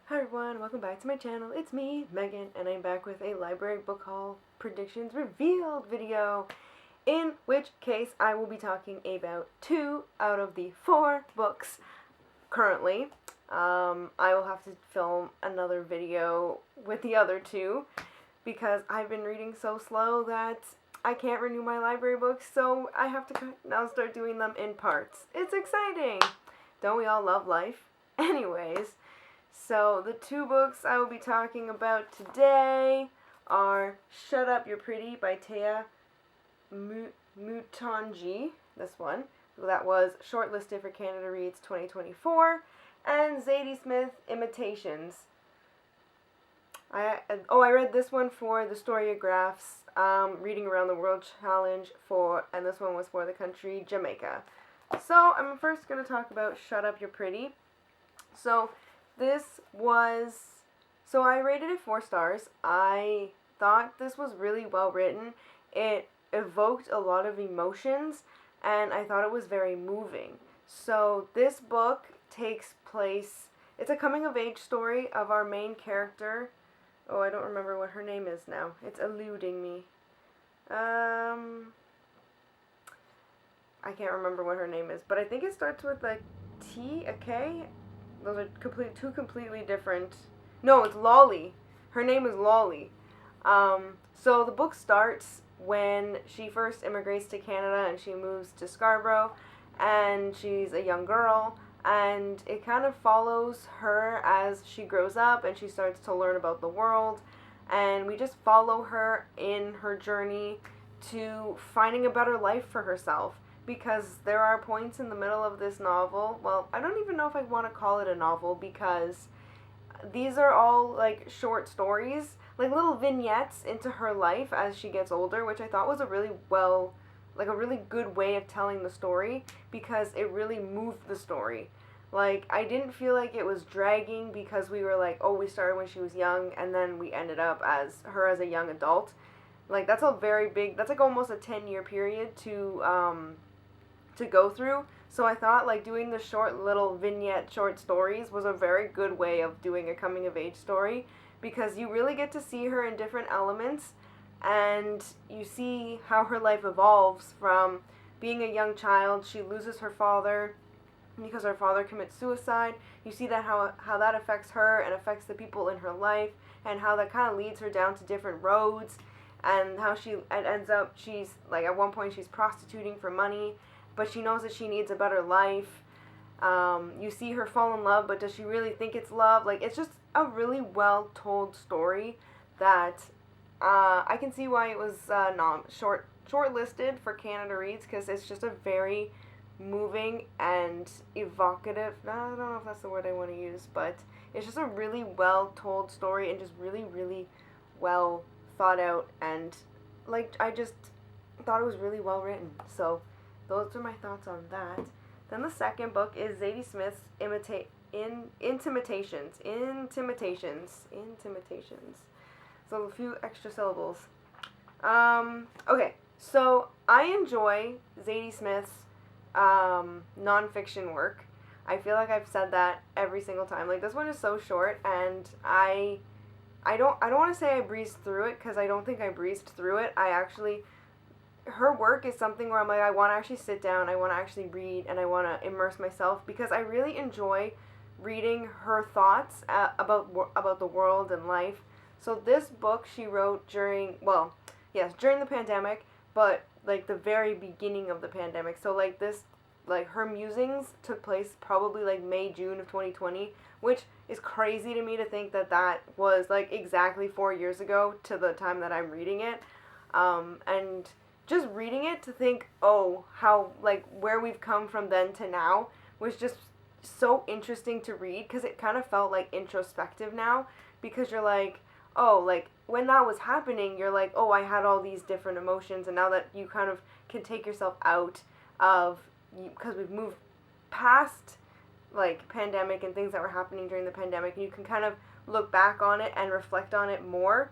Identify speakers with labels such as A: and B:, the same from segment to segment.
A: Hi everyone, welcome back to my channel. It's me, Megan, and I'm back with a library book haul predictions revealed video, in which case I will be talking about 2 out of the 4 books currently. I will have to film another video with the other 2 because I've been reading so slow that I can't renew my library books, so I have to now start doing them in parts. It's exciting! Don't we all love life? Anyways, so the 2 books I will be talking about today are Shut Up You're Pretty by Tea Moutonji, this one. That was shortlisted for Canada Reads 2024. And Zadie Smith, Imitations. I read this one for the Storyographs Reading Around the World Challenge and this one was for the country Jamaica. So I'm first going to talk about Shut Up You're Pretty. So I rated it 4 stars. I thought this was really well written. It evoked a lot of emotions, and I thought it was very moving. So this book takes place, it's a coming of age story of our main character. Oh, I don't remember what her name is now. It's eluding me. I can't remember what her name is, but I think it starts with a T, a K. Those are two completely different. No, it's Lolly. Her name is Lolly. So the book starts when she first immigrates to Canada and she moves to Scarborough, and she's a young girl, and it kind of follows her as she grows up and she starts to learn about the world, and we just follow her in her journey to finding a better life for herself. Because there are points in the middle of this novel, well, I don't even know if I want to call it a novel, because these are all like short stories, like little vignettes into her life as she gets older, which I thought was a really good way of telling the story, because it really moved the story. Like, I didn't feel like it was dragging, because we were like, oh, we started when she was young and then we ended up as her as a young adult. Like, that's like almost a 10-year period to go through. So I thought like doing the short little vignette short stories was a very good way of doing a coming of age story, because you really get to see her in different elements, and you see how her life evolves from being a young child. She loses her father because her father commits suicide. You see that how that affects her and affects the people in her life, and how that kind of leads her down to different roads, and how she ends up, she's like, at one point she's prostituting for money, but she knows that she needs a better life. You see her fall in love, but does she really think it's love? Like, it's just a really well told story that I can see why it was shortlisted for Canada Reads, because it's just a very moving and evocative. I don't know if that's the word I want to use, but it's just a really well told story, and just really, really well thought out, and like, I just thought it was really well written. So those are my thoughts on that. Then the second book is Zadie Smith's Intimations. So a few extra syllables. Okay, so I enjoy Zadie Smith's nonfiction work. I feel like I've said that every single time. Like, this one is so short, and I don't want to say I breezed through it, because I don't think I breezed through it. Her work is something where I'm like, I want to actually sit down, I want to actually read, and I want to immerse myself, because I really enjoy reading her thoughts about the world and life. So this book she wrote during the pandemic, but like the very beginning of the pandemic. So like her musings took place probably like May, June of 2020, which is crazy to me to think that that was like exactly 4 years ago to the time that I'm reading it. And just reading it to think, oh, how, like, where we've come from then to now was just so interesting to read, because it kind of felt like introspective now, because you're like, oh, like, when that was happening, you're like, oh, I had all these different emotions, and now that you kind of can take yourself out of, because we've moved past, like, pandemic and things that were happening during the pandemic, and you can kind of look back on it and reflect on it more.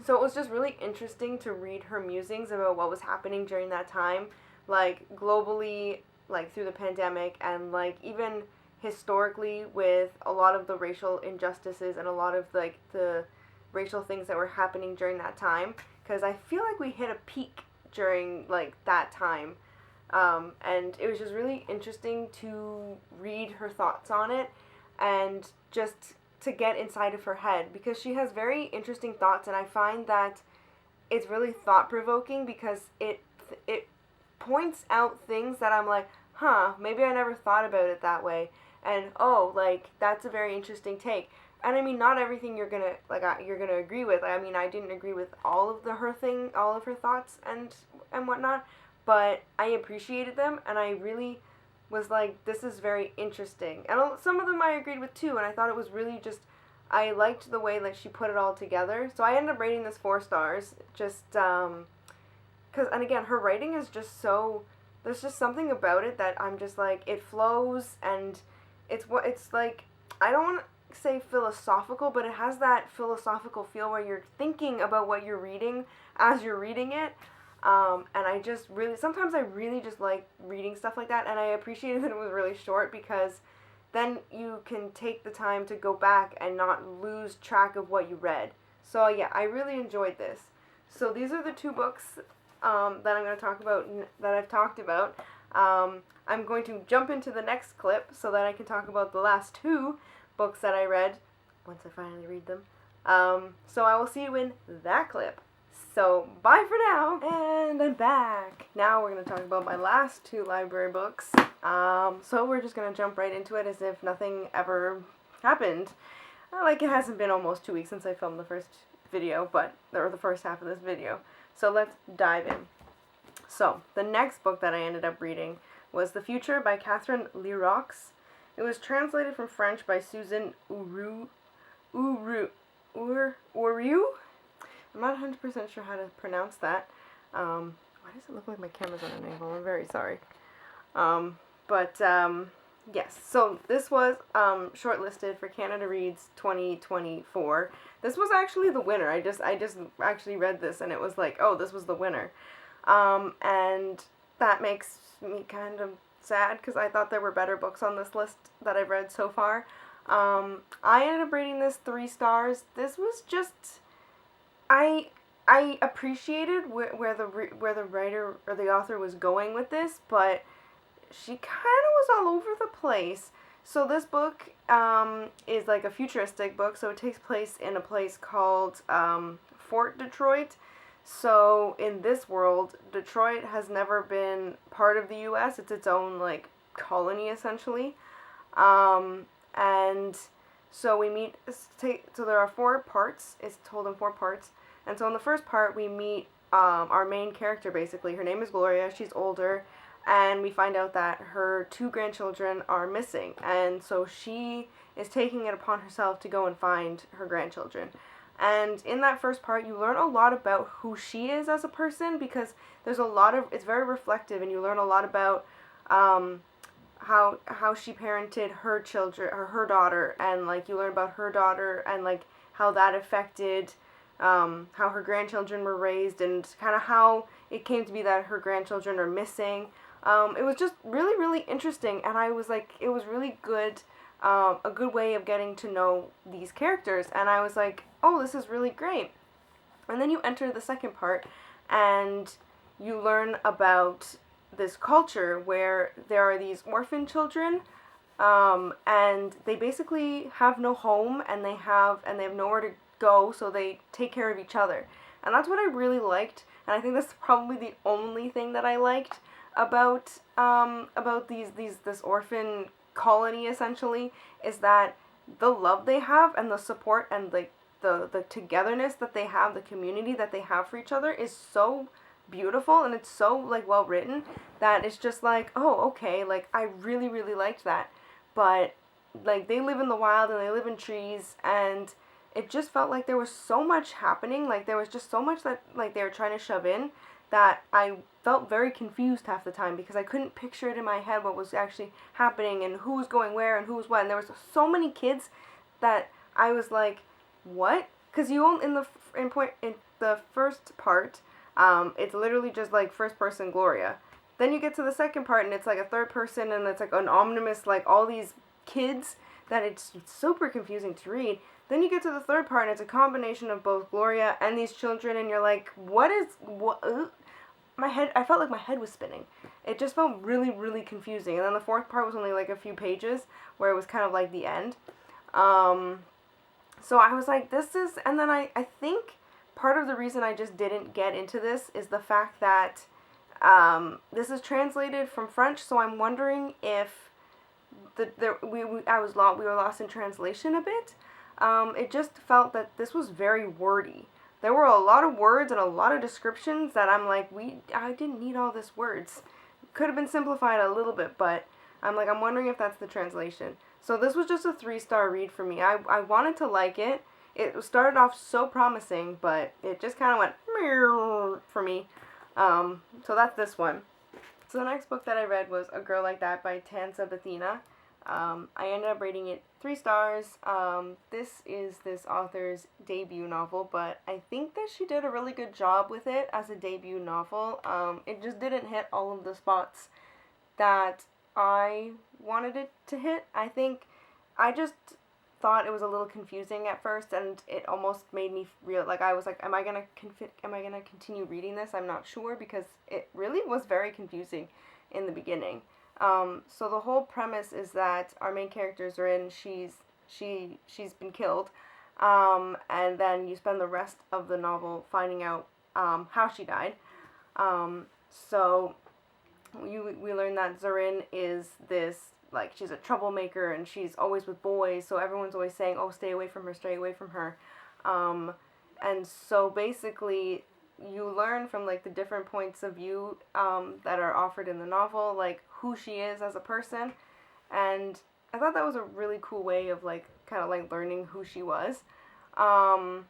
A: So it was just really interesting to read her musings about what was happening during that time, like globally, like through the pandemic, and like even historically with a lot of the racial injustices and a lot of like the racial things that were happening during that time, because I feel like we hit a peak during like that time. And it was just really interesting to read her thoughts on it and just to get inside of her head, because she has very interesting thoughts, and I find that it's really thought provoking because it points out things that I'm like, huh, maybe I never thought about it that way, and oh, like that's a very interesting take. And I mean, not everything you're gonna agree with. I mean, I didn't agree with all of all of her thoughts and whatnot, but I appreciated them, and I really was like, this is very interesting. And some of them I agreed with too, and I thought it was really just, I liked the way that she put it all together. So I ended up rating this 4 stars, just because, and again, her writing is just so, there's just something about it that I'm just like, it flows, and it's like, I don't want to say philosophical, but it has that philosophical feel where you're thinking about what you're reading as you're reading it. And I just really, sometimes I really just like reading stuff like that, and I appreciated that it was really short, because then you can take the time to go back and not lose track of what you read. So yeah, I really enjoyed this. So these are the 2 books that I'm going to talk about, that I've talked about. I'm going to jump into the next clip so that I can talk about the last 2 books that I read once I finally read them. So I will see you in that clip. So, bye for now, and I'm back. Now we're going to talk about my last 2 library books. So we're just going to jump right into it as if nothing ever happened. Like, it hasn't been almost 2 weeks since I filmed the first video, or the first half of this video. So let's dive in. So, the next book that I ended up reading was The Future by Catherine Leroux. It was translated from French by Susan Uriu. I'm not 100% sure how to pronounce that. Why does it look like my camera's on an angle? I'm very sorry. Yes, so this was shortlisted for Canada Reads 2024. This was actually the winner. I just actually read this, and it was like, oh, this was the winner. And that makes me kind of sad, because I thought there were better books on this list that I've read so far. I ended up rating this 3 stars. This was just... I appreciated where the writer or the author was going with this, but she kind of was all over the place. So this book is like a futuristic book, so it takes place in a place called Fort Detroit. So in this world, Detroit has never been part of the U.S. It's its own like colony essentially, and so we meet. So there are 4 parts. It's told in 4 parts. And so in the first part, we meet our main character, basically. Her name is Gloria. She's older. And we find out that her 2 grandchildren are missing. And so she is taking it upon herself to go and find her grandchildren. And in that first part, you learn a lot about who she is as a person, because there's a lot of, it's very reflective, and you learn a lot about how she parented her children, or her daughter, and like you learn about her daughter and like how that affected how her grandchildren were raised, and kind of how it came to be that her grandchildren are missing. It was just really, really interesting, and I was like, it was really good, a good way of getting to know these characters, and I was like, oh, this is really great. And then you enter the second part, and you learn about this culture where there are these orphan children, and they basically have no home, and they have nowhere to go, so they take care of each other. And that's what I really liked, and I think that's probably the only thing that I liked about this orphan colony essentially, is that the love they have and the support and like the togetherness that they have, the community that they have for each other is so beautiful, and it's so like well written that it's just like, oh, okay, like I really, really liked that. But like they live in the wild and they live in trees, and it just felt like there was so much happening, like there was just so much that like they were trying to shove in, that I felt very confused half the time, because I couldn't picture it in my head what was actually happening and who was going where and who was what. And there was so many kids that I was like, what? Because you only in the first part, it's literally just like first person Gloria. Then you get to the second part, and it's like a third person, and it's like an omnibus, like all these kids that it's super confusing to read. Then you get to the third part, and it's a combination of both Gloria and these children, and you're like, what? My head, I felt like my head was spinning. It just felt really, really confusing. And then the fourth part was only like a few pages, where it was kind of like the end. So I was like, and then I think part of the reason I just didn't get into this is the fact that this is translated from French, so I'm wondering if we were lost in translation a bit. It just felt that this was very wordy. There were a lot of words and a lot of descriptions that I'm like, I didn't need all this words. Could have been simplified a little bit, but I'm wondering if that's the translation. So this was just a 3-star read for me. I wanted to like it. It started off so promising, but it just kind of went for me. So that's this one. So the next book that I read was A Girl Like That by Tansa Bethina. I ended up rating it 3 stars. This is this author's debut novel, but I think that she did a really good job with it as a debut novel. It just didn't hit all of the spots that I wanted it to hit. I think I just thought it was a little confusing at first, and it almost made me real like I was like, am I gonna continue reading this? I'm not sure, because it really was very confusing in the beginning. So the whole premise is that our main character Zorin, she's been killed, and then you spend the rest of the novel finding out how she died. So we learn that Zorin is this, like, she's a troublemaker, and she's always with boys, so everyone's always saying, oh, stay away from her. And so basically you learn from, like, the different points of view that are offered in the novel, like, who she is as a person, and I thought that was a really cool way of, like, kind of, like, learning who she was. But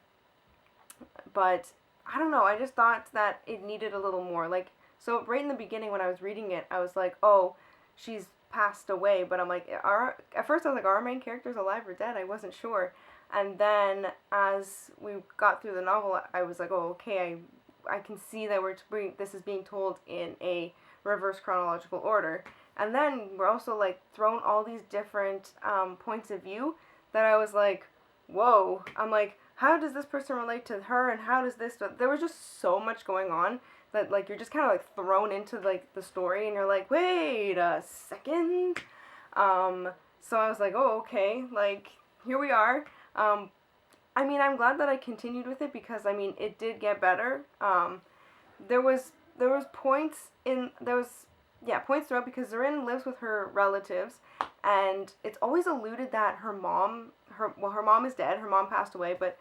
A: I don't know, I just thought that it needed a little more, like, so right in the beginning when I was reading it, I was like, oh, she's passed away, but I'm like, at first I was like, are our main characters alive or dead? I wasn't sure. And then as we got through the novel, I was like, oh, okay, I can see that this is being told in a reverse chronological order. And then we're also, like, thrown all these different points of view that I was like, whoa. I'm like, how does this person relate to her, and how does this... There was just so much going on that, like, you're just kind of, like, thrown into, like, the story, and you're like, wait a second. So I was like, oh, okay, like, here we are. I mean, I'm glad that I continued with it, because, I mean, it did get better. There was points throughout, because Zorin lives with her relatives, and it's always alluded that her mom is dead, her mom passed away, but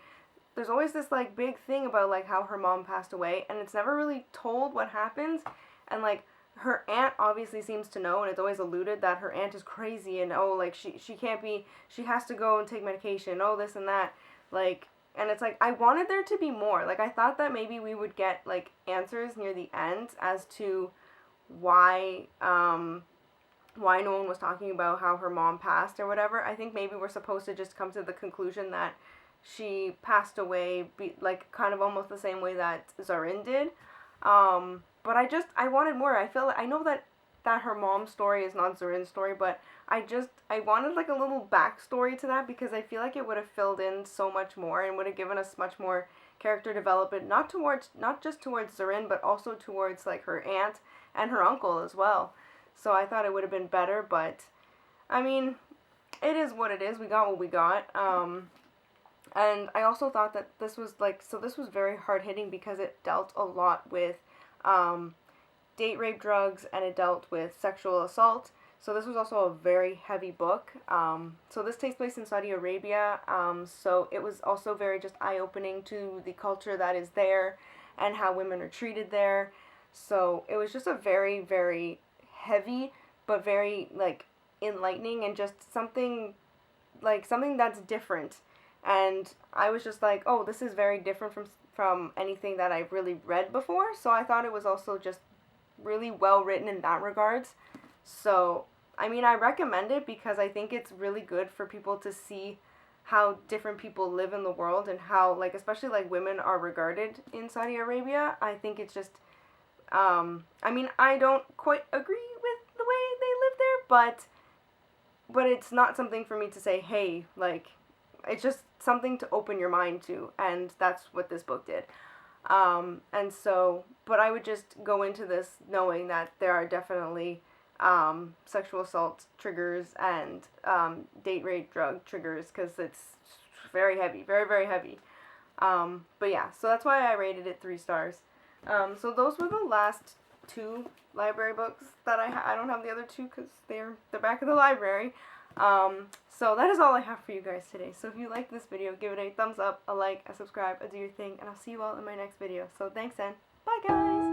A: there's always this, like, big thing about, like, how her mom passed away, and it's never really told what happens, and, like, her aunt obviously seems to know, and it's always alluded that her aunt is crazy, and, oh, like, she can't be, she has to go and take medication, oh, this and that, like, and it's like, I wanted there to be more, like, I thought that maybe we would get, like, answers near the end as to why no one was talking about how her mom passed or whatever. I think maybe we're supposed to just come to the conclusion that she passed away, like, kind of almost the same way that Zorin did. But I wanted more. I know that her mom's story is not Zorin's story, but I wanted, like, a little backstory to that, because I feel like it would have filled in so much more and would have given us much more character development, not just towards Zorin, but also towards, like, her aunt and her uncle as well. So I thought it would have been better, but I mean, it is what it is. We got what we got. And I also thought that this was, like, this was very hard-hitting, because it dealt a lot with date rape, drugs, and it dealt with sexual assault. So this was also a very heavy book. So this takes place in Saudi Arabia. So it was also very just eye-opening to the culture that is there and how women are treated there. So it was just a very, very heavy, but very, like, enlightening, and just something that's different. And I was just like, oh, this is very different from anything that I've really read before. So I thought it was also just really well written in that regards. So, I mean, I recommend it, because I think it's really good for people to see how different people live in the world, and how, like, especially, like, women are regarded in Saudi Arabia. I think it's just, I mean, I don't quite agree with the way they live there, but but it's not something for me to say, hey, like, it's just something to open your mind to, and that's what this book did. And so, but I would just go into this knowing that there are definitely sexual assault triggers and date rape drug triggers, because it's very heavy, very, very heavy. But yeah, so that's why I rated it 3 stars. So those were the last 2 library books that I don't have the other 2 because they're back in the library. So that is all I have for you guys today. So if you like this video, give it a thumbs up, a like, a subscribe, a do your thing, and I'll see you all in my next video. So thanks, and bye, guys!